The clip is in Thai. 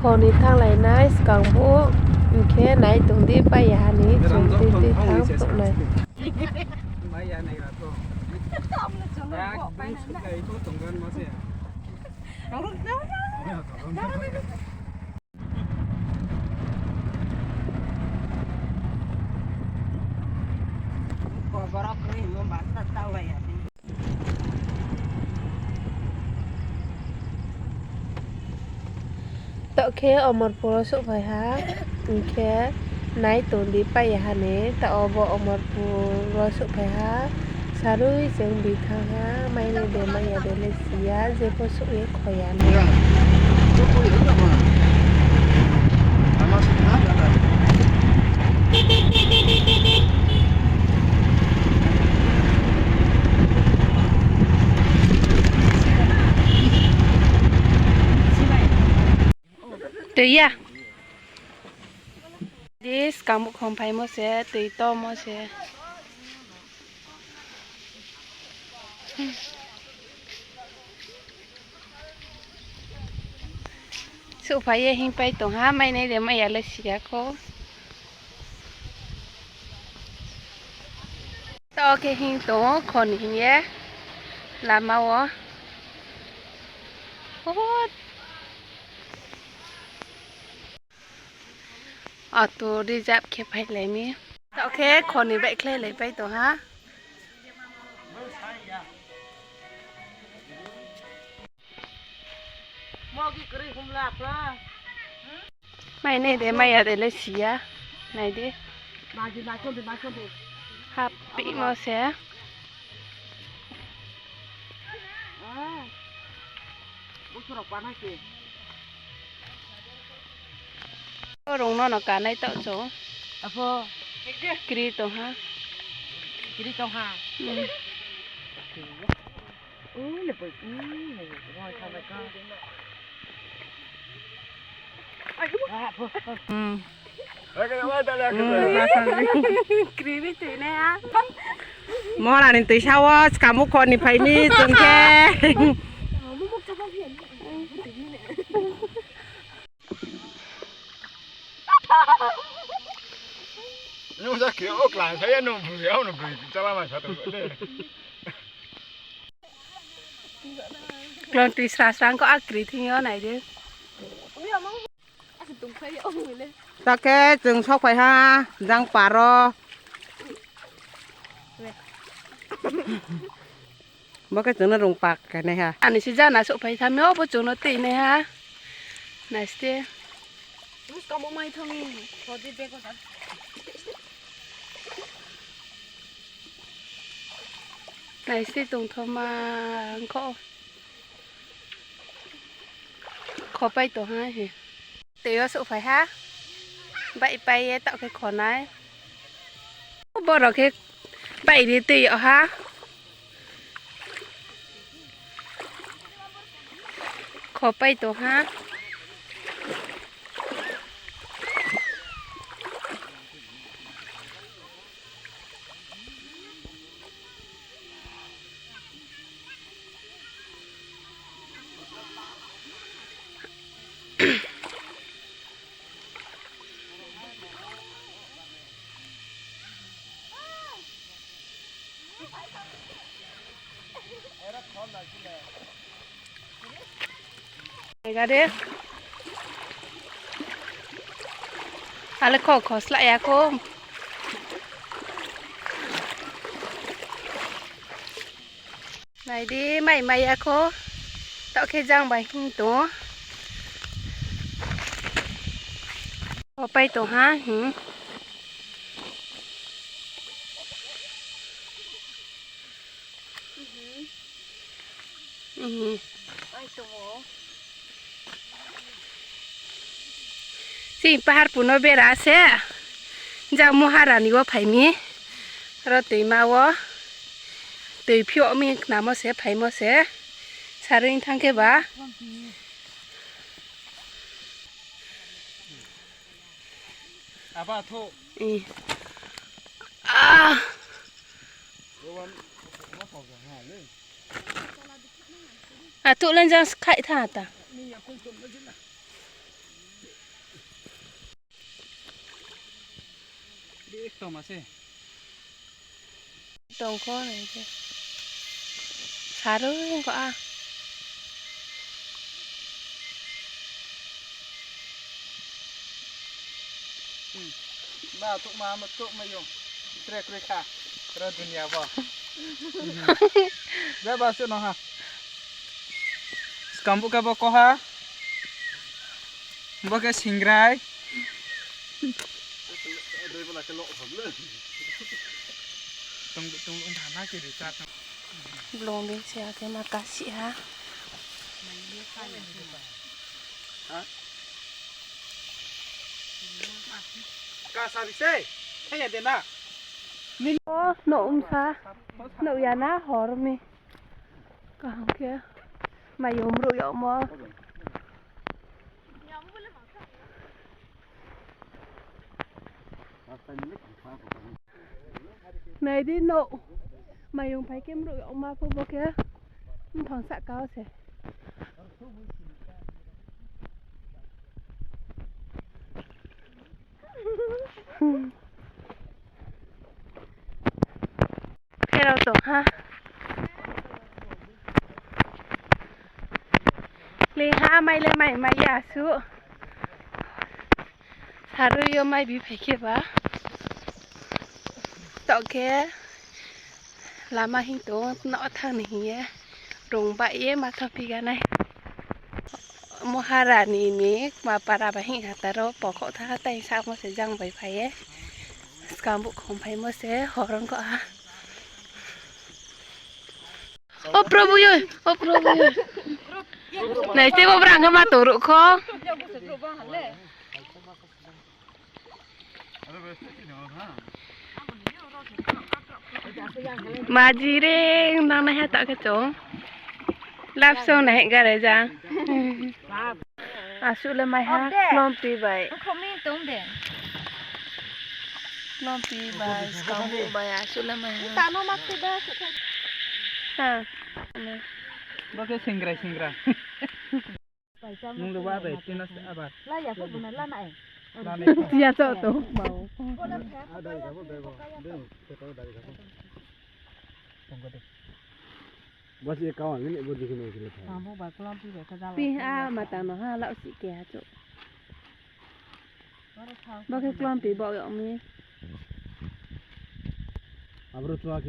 คนนี้ทางไหนนะสกังบุแค่ไหนตรงที่ไปยานี้ตรงที่ทางตรงไหนไม่ยาไหนล่ะตัวอยากเป็นสุดใจตัวตรงกันมาเสียก็บล็อกนี่มันบัดตัดเต้าเลยอ่ะตะเคออกมาโพลสุไปฮะแค่ไหนตรงที่ไปยานี้แต่ออกมาโพลสุไปฮะสารุยเสียงบีทางฮะไม่ในเดมายาเดลเซียเจพสุเอขอยานี้เดียดิสกามุของไผ่โมเสตีโตโมเสสุภาพหิงไปตรงหาไม่ในเดี๋ยวไม่อยากเลยเสียเขาต่อแค่หิงตรงคนหิงเยอะลามาวะโอ้อตัวดีจับแค่ไปเลยมีต่อแค่คนนี้ไปเคลื่อนเลยไปตรงหาไม่ในเดี๋ยวไม่อยากเลยเสียไหนดิครับปีโมเสก็ลงนอนกันในโต๊ะโจ๊กรีตรงฮะกรีไม่ตื่นเลยอ่ะมอลานิตุยชาวสกามุคนนี่ไปนี่จนแค่นู่นจะเกี่ยวกลางใช้ยันนุ่มเสียวนุ่มจะว่ามันชัดตัวเด้กลอนตีสระสังก็อักรีทิ้งเอาไหนดิตะแกจึงชอบไปฮะดังป่ารอบ่ก็จึงนั่งลงปากกันนะฮะอันนี้สิจ้าหน้าสุไปทำเนาะบ่จุงนาตีนะฮะไหนสิมุสกาบ่ไม่ทำนี่พอดีเบก็สันไหนสิตรงทมาขอไปตัวให้เตี๋ยวสุไปฮะไปต่อแค่ขอไหนบ่ดอกแค่ไปดีตีเอาฮะขอไปตัวฮะไงกันเด้ออะไรขอสละยาโคมไหนดิไม่ยาโคต่อแค่จังใบหิ้งตัวพอไปตัวฮะสิปาร์ปุนเบราเซ่จะมหารานีว่าไผ่มีเราตีมาวะตีผิวมีน้ำมาเสียไผ่มาเสียสาริงทางเก็บบ้าป้าทุทุเล่นจังไข่ท่าตา Di itu masih. Tông khó này chứ. Xả đứa không có à. Ba tuk ma tuk ma yung. Trek reka. Kera dunia ba. Ba ba su no ha. Skambu ka ba ko ha. Ba ka singrai. Tung thả na ki ri chat. Belum đi xe cái mà cá sĩ ha. Ka sa se. Hay de na. Ô, nổ xa. Nổ ya na hò rồi mi. Cả không kia. Mày dùng rượu dạo mà. Này đi nộ. Mày dùng phải kiếm rượu dạo mà phụ bố kia. Thằng xạ cao sẽ. Cái đâu tổ ha. Lê ha mày lên mày giả sú. Haru yo mày bị phải kia ba. Tọ kia. Là mà hình tố nọ thằng này. Rung bayi mà thằng phi này. Moharani ni mà para bahin hataro pokok tha tay sao mà sẽ răng vậy phải ấy. Sekarang bu không phải mà sẽ horong kok ha. Oh Prabu ơi, oh Prabu ơi. Này chị mau berang sama turuk kok. Majireng nang naik tak kecong. Lap song naik gara jang. Asu le mai ha, nom pi bai. Không biết tốn tiền. Nom pi bai, sekarang bu bai asu le mai ha. Tao nó mắc cái đó. Ha. Ba ka singrai. Nung lu ba dai tinas abat. Lah ya kok bener lah naik. Dia cok tu bau. Bos ye kawan ni buat di sini sini. Kamu baik kelam pi baik kedalam. Pi a mata no ha lau si kia cok. Ba ke kelam pi bau yang ni. Abro tua